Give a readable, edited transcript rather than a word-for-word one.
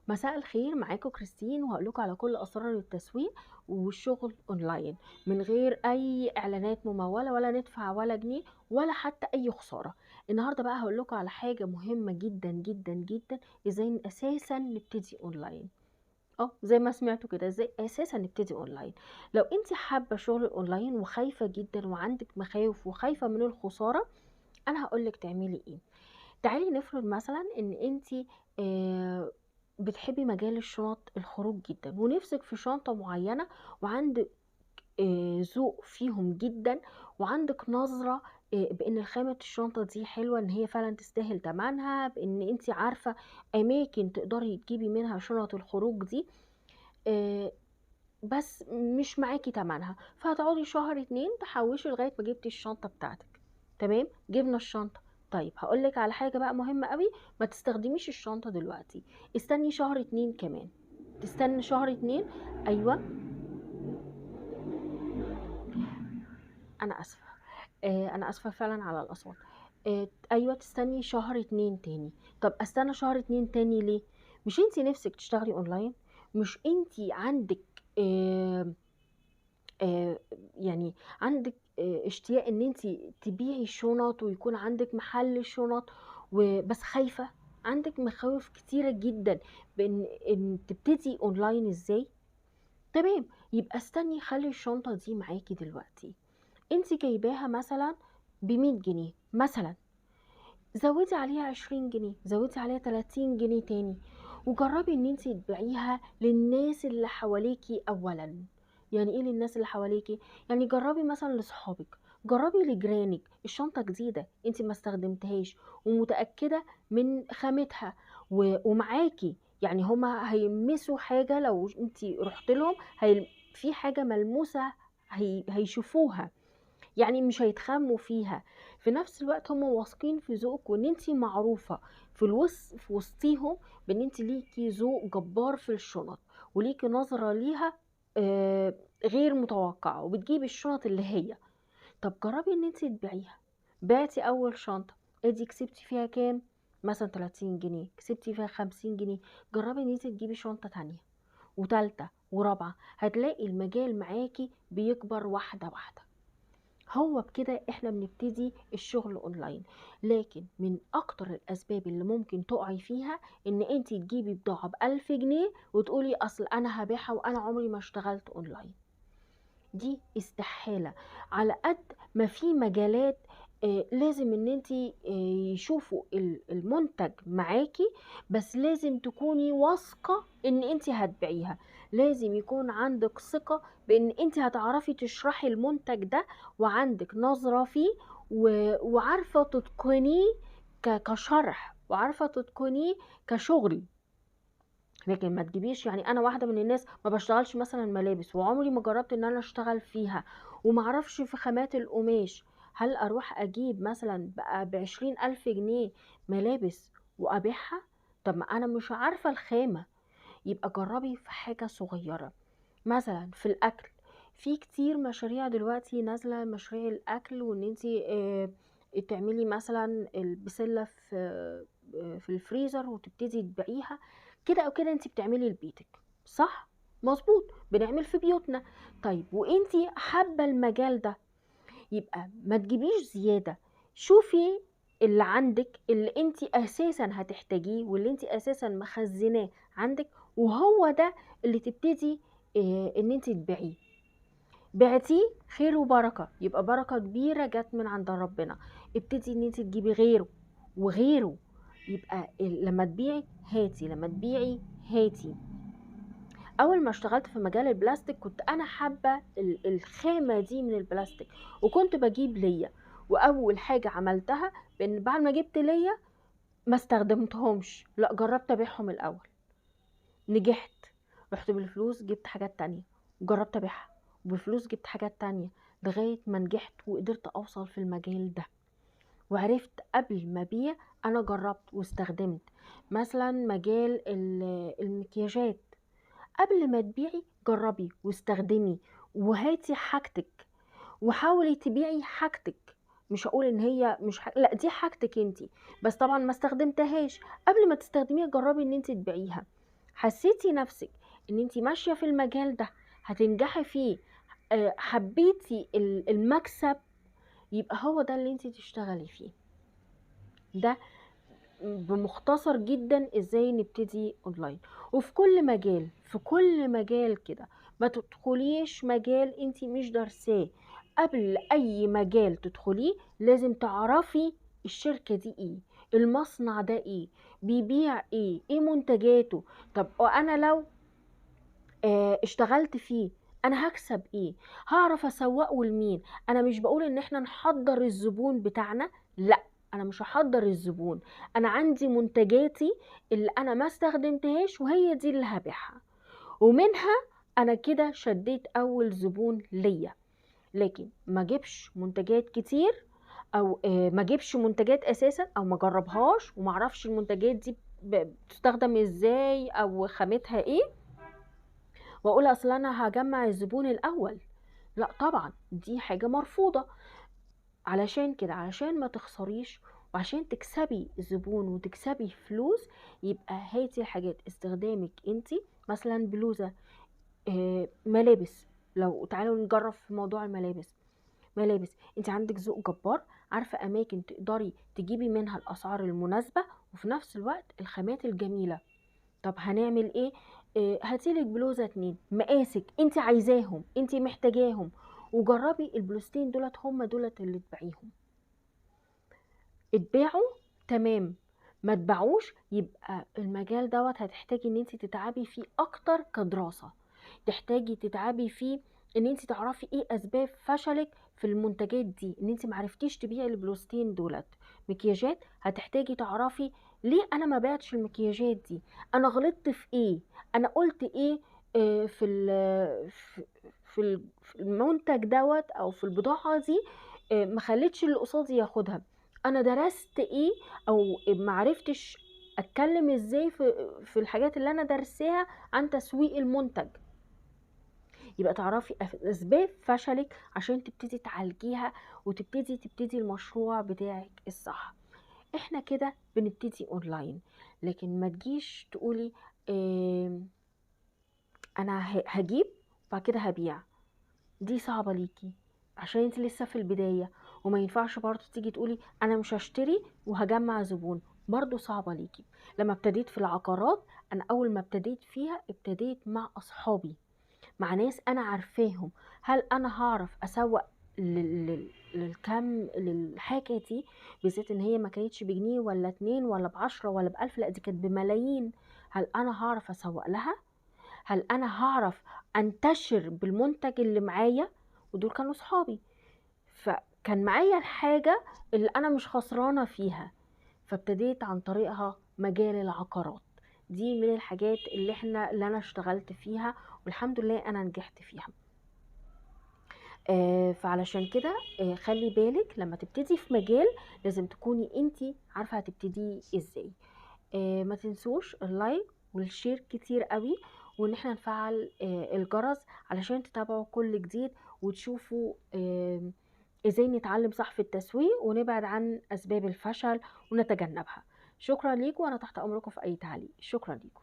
مساء الخير، معاكم كريستين وهقول لكم على كل اسرار التسويق والشغل اونلاين من غير اي اعلانات مموله ولا ندفع ولا جنيه ولا حتى اي خساره. النهارده بقى هقول لكم على حاجه مهمه جدا جدا جدا، ازاي اساسا نبتدي اونلاين. زي ما سمعتوا كده، ازاي اساسا نبتدي اونلاين. لو انت حابه شغل الاونلاين وخايفه جدا وعندك مخاوف وخايفه من الخساره، انا هقولك تعملي ايه. تعالي نفرض مثلا ان انتي بتحبي مجال الشنط الخروج جدا ونفسك في شنطة معينة، وعندك ذوق فيهم جدا، وعندك نظرة بان خامة الشنطة دي حلوة، ان هي فعلا تستاهل تمنها، بان انتي عارفة اماكن تقدري تجيبي منها شنط الخروج دي. آه، بس مش معاكي تمنها، فهتقعدي شهر اتنين تحوشي لغاية ما جبتي الشنطة بتاعتك. تمام، جبنا الشنطة. طيب هقولك على حاجة بقى مهمة قوي، ما تستخدميش الشنطة دلوقتي، استني شهر اتنين كمان. تستني شهر اتنين. ايوه، انا اسفة. انا اسفة فعلا على الاصوات. ايوه، تستني شهر اتنين تاني. طب استنى شهر اتنين تاني ليه؟ مش انتي نفسك تشتغلي اونلاين؟ مش انتي عندك آه آه، يعني عندك اشتياق ان انت تبيعي شنط ويكون عندك محل شنط، وبس خايفة، عندك مخاوف كتيرة جدا بان تبتدي اونلاين ازاي؟ تمام، يبقى استني، خلي الشنطة دي معاكي دلوقتي. انت جايباها مثلا ب100 جنيه مثلا، زودي عليها 20 جنيه، زودي عليها 30 جنيه تاني، وجربي ان انت تبيعيها للناس اللي حواليكي اولا. يعني ايه للناس اللي حواليكي؟ يعني جربي مثلا لصحابك، جربي لجيرانك. الشنطة جديدة انت ما استخدمتهاش ومتأكدة من خامتها ومعاكي، يعني هما هيلمسوا حاجة لو انت رحت لهم، في حاجة ملموسة هيشوفوها، يعني مش هيتخموا فيها. في نفس الوقت هم واثقين في ذوقك، وان انت معروفه في وسطيهم بان انت ليكي ذوق جبار في الشنط، وليكي نظره ليها غير متوقعه، وبتجيبي الشنط اللي هي. طب جربي ان انت تبيعيها. بعتي اول شنطه، ادي كسبتي فيها كام؟ مثلا 30 جنيه، كسبتي فيها 50 جنيه. جربي ان انت تجيبي شنطه تانية وتالتة ورابعة، هتلاقي المجال معاكي بيكبر واحدة واحدة. هو بكده احنا بنبتدي الشغل اونلاين. لكن من اكتر الاسباب اللي ممكن تقعي فيها ان انت تجيبي بضاعة ب1000 جنيه وتقولي اصل انا هبيعها وانا عمري ما اشتغلت اونلاين. دي استحالة. على قد ما في مجالات لازم ان انت يشوفوا المنتج معاكي، بس لازم تكوني واثقة ان انت هتبيعيها. لازم يكون عندك ثقة بان انت هتعرفي تشرحي المنتج ده، وعندك نظرة فيه وعارفة تتقنيه كشرح، وعارفة تتقنيه كشغل. لكن ما تجيبيش، يعني انا واحده من الناس ما بشتغلش مثلا ملابس، وعمري ما جربت ان انا اشتغل فيها، وما اعرفش في خامات القماش. هل اروح اجيب مثلا بقى ب20 الف جنيه ملابس وابيعها؟ طب ما انا مش عارفه الخامه. يبقى جربي في حاجه صغيره، مثلا في الاكل. في كتير مشاريع دلوقتي نازله، مشاريع الاكل، وان انتي تعملي مثلا البسله في الفريزر وتبتدي تبيعيها. كده او كده انت بتعملي لبيتك، صح؟ مظبوط، بنعمل في بيوتنا. طيب وانتي حابه المجال ده، يبقى ما تجيبيش زياده. شوفي اللي عندك، اللي انت اساسا هتحتاجيه، واللي انت اساسا مخزناه عندك، وهو ده اللي تبتدي ان انت تبيعيه. بعتيه خير وبركه، يبقى بركه كبيره جت من عند ربنا. ابتدي ان انت تجيبي غيره وغيره. يبقى لما تبيعي هاتي، لما تبيعي هاتي. اول ما اشتغلت في مجال البلاستيك كنت انا حابه الخامه دي من البلاستيك، وكنت بجيب ليا. واول حاجه عملتها بان بعد ما جبت ليا ما استخدمتهمش، لا جربت ابيعهم الاول. نجحت، رحت بالفلوس جبت حاجات تانية وجربت ابيعها، وبفلوس جبت حاجات تانية، لغايه ما نجحت وقدرت اوصل في المجال ده. وعرفت قبل ما ابيع، انا جربت واستخدمت. مثلا مجال المكياجات، قبل ما تبيعي جربي واستخدمي وهاتي حاجتك، وحاولي تبيعي حاجتك. مش هقول ان هي مش لا، دي حاجتك انتي، بس طبعا ما استخدمتهاش. قبل ما تستخدميها جربي ان انتي تبيعيها. حسيتي نفسك ان انت ماشية في المجال ده هتنجحي فيه، حبيتي المكسب، يبقى هو ده اللي انت تشتغلي فيه. ده بمختصر جدا ازاي نبتدي اونلاين. وفي كل مجال، في كل مجال كده، ما تدخليش مجال انت مش دارساه. قبل اي مجال تدخليه لازم تعرفي الشركة دي ايه، المصنع ده ايه، بيبيع ايه، ايه منتجاته. طب وانا لو اشتغلت فيه انا هكسب ايه، هعرف اسوقه لمين. انا مش بقول ان احنا نحضر الزبون بتاعنا، لا، انا مش هحضر الزبون. انا عندي منتجاتي اللي انا ما استخدمتهاش وهي دي اللي هبيعها، ومنها انا كده شديت اول زبون ليا. لكن ما جيبش منتجات كتير، او ما جيبش منتجات اساسا، او ما جربهاش وما اعرفش المنتجات دي بتستخدم ازاي او خامتها ايه، واقول اصل انا هجمع الزبون الاول. لا طبعا، دي حاجة مرفوضة. علشان كده، علشان ما تخسريش وعشان تكسبي زبون وتكسبي فلوس، يبقى هاتي الحاجات استخدامك انتي. مثلا بلوزة، ملابس. لو تعالوا نجرب في موضوع الملابس. ملابس، انت عندك ذوق جبار، عارفة اماكن تقدري تجيبي منها الاسعار المناسبة وفي نفس الوقت الخامات الجميلة. طب هنعمل ايه؟ هاتيلك بلوزة 2 مقاسك انت عايزاهم، انت محتاجاهم، وجربي البلوزتين دولت، هم دولت اللي تبيعيهم. اتباعوا تمام، ما تباعوش يبقى المجال دوت هتحتاجي ان انت تتعبي فيه اكتر كدراسة. تحتاجي تتعبي فيه ان انت تعرفي ايه اسباب فشلك في المنتجات دي، ان انت معرفتيش تبيعي البلوستين دولت. مكياجات، هتحتاجي تعرفي ليه انا ما بعتش المكياجات دي، انا غلطت في ايه، انا قلت ايه في في المنتج دوت او في البضاعة دي، ما خلتش اللي قصادي ياخدها. انا درست ايه، او معرفتش اتكلم ازاي في الحاجات اللي انا درساها عن تسويق المنتج. يبقى تعرفي اسباب فشلك عشان تبتدي تعالجيها وتبتدي المشروع بتاعك الصح. احنا كده بنبتدي اونلاين. لكن ما تجيش تقولي اه انا هجيب وبعد كده هبيع. دي صعبة ليكي عشان انت لسه في البداية. وما ينفعش برضو تيجي تقولي انا مش هشتري وهجمع زبون، برضو صعبة ليكي. لما ابتديت في العقارات، انا اول ما ابتديت فيها ابتديت مع اصحابي، مع ناس انا عارفاهم. هل انا هعرف اسوق للحاجة دي، بالذات ان هي ما كانتش بجنيه ولا 2 ولا ب10 ولا ب1000، لا دي كانت بملايين. هل انا هعرف اسوق لها؟ هل انا هعرف انتشر بالمنتج اللي معايا؟ ودول كانوا صحابي، فكان معايا الحاجة اللي انا مش خسرانة فيها. فابتديت عن طريقها مجال العقارات. دي من الحاجات اللي انا اشتغلت فيها، والحمد لله انا نجحت فيها. فعلشان كده خلي بالك لما تبتدي في مجال لازم تكوني انتي عارفة هتبتدي ازاي. ما تنسوش اللايك والشير كتير قوي، وان احنا نفعل الجرس علشان تتابعوا كل جديد وتشوفوا ازاي نتعلم صح في التسويق ونبعد عن اسباب الفشل ونتجنبها. شكرا ليكم، وانا تحت امركم في اي تعليق. شكرا ليكم.